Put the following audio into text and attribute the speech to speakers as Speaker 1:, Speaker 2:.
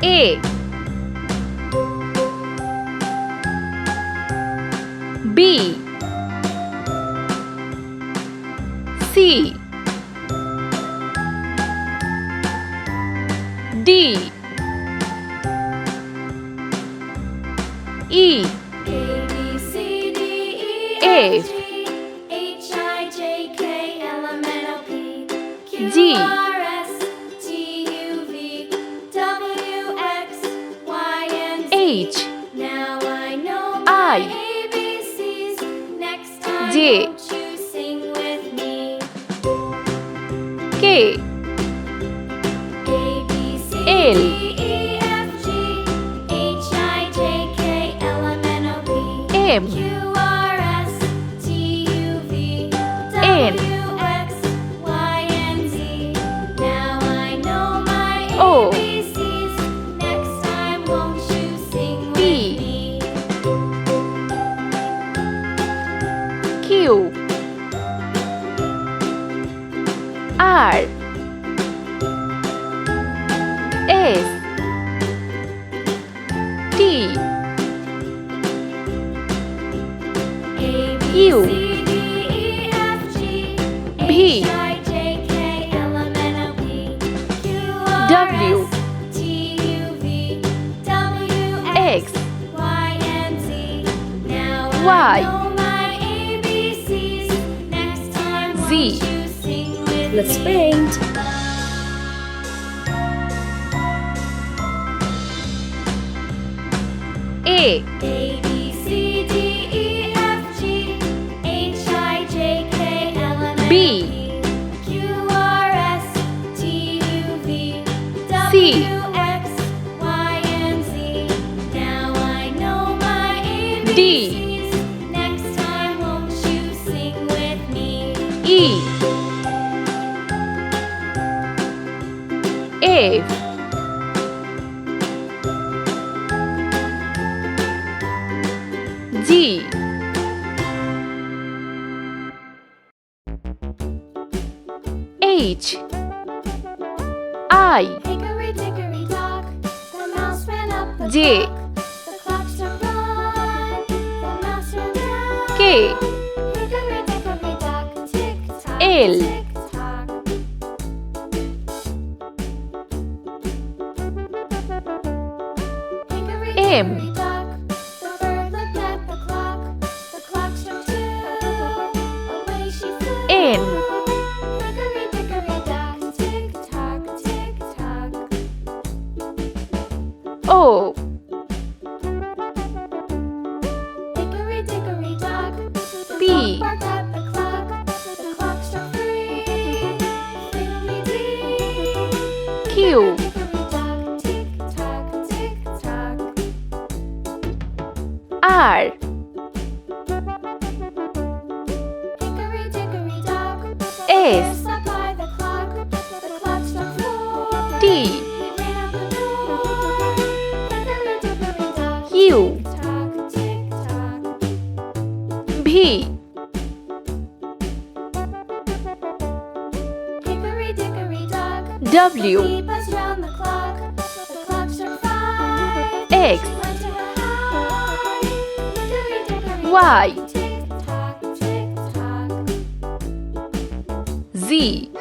Speaker 1: A B C D E F G H
Speaker 2: Now I know
Speaker 1: I
Speaker 2: my ABCs. Next time
Speaker 1: J
Speaker 2: won't you sing with me?
Speaker 1: K
Speaker 2: A B C
Speaker 1: L
Speaker 2: D E F G H I J K L M N O P
Speaker 1: M
Speaker 2: Q R S T U V
Speaker 1: N
Speaker 2: W X Y and Z. Now I know my
Speaker 1: O
Speaker 2: ABCs. Next time won't you sing with
Speaker 1: P
Speaker 2: me?
Speaker 1: Q R S T
Speaker 2: A
Speaker 1: U
Speaker 2: B C D E F G
Speaker 1: V
Speaker 2: H I J K L M N O P Q R
Speaker 1: W
Speaker 2: S T U V W
Speaker 1: X
Speaker 2: X Y and Z. Now
Speaker 1: Y
Speaker 2: I know my ABCs. Next time won't
Speaker 1: Z.
Speaker 2: you sing with
Speaker 3: Let's
Speaker 2: me?
Speaker 3: paint.
Speaker 1: A
Speaker 2: A B C D E F G H I J K L M N O
Speaker 1: B
Speaker 2: P Q R S T U V
Speaker 1: C
Speaker 2: W X Y and Z. Now I know my ABCs.
Speaker 1: D
Speaker 2: Next time won't you sing with me?
Speaker 1: E F G H I
Speaker 2: Hickory dickory dock, the mouse ran up the
Speaker 1: J
Speaker 2: clock. The clock struck one, the mouse ran down.
Speaker 1: K
Speaker 2: Hickory dickory dock, tick tock,
Speaker 1: L
Speaker 2: tick tock. Hickory
Speaker 1: M
Speaker 2: dickory dock, the bird looked at the clock. The clock struck two, away she flew.
Speaker 1: N
Speaker 2: Hickory dickory dock, tick tock, tick tock.
Speaker 1: O
Speaker 2: Hickory dickory dock, the
Speaker 1: P
Speaker 2: dog barked at the clock. The clock struck three, fiddly-dee.
Speaker 1: Q
Speaker 2: Hickory dock, tick tock, tick tock.
Speaker 1: R
Speaker 2: Hickory dickory dock, the
Speaker 1: S
Speaker 2: bear sat by the clock. The clock struck four,
Speaker 1: T
Speaker 2: he ran out the door. Hickory dickory dock,
Speaker 1: U
Speaker 2: tick tock, tick tock.
Speaker 1: V
Speaker 2: Hickory dickory dock,
Speaker 1: W
Speaker 2: he buzzed round the clock. The clock struck five.
Speaker 1: X
Speaker 2: She went to her high. Hickory dickory
Speaker 1: Y
Speaker 2: dock, tick tock, tick tock.
Speaker 1: Z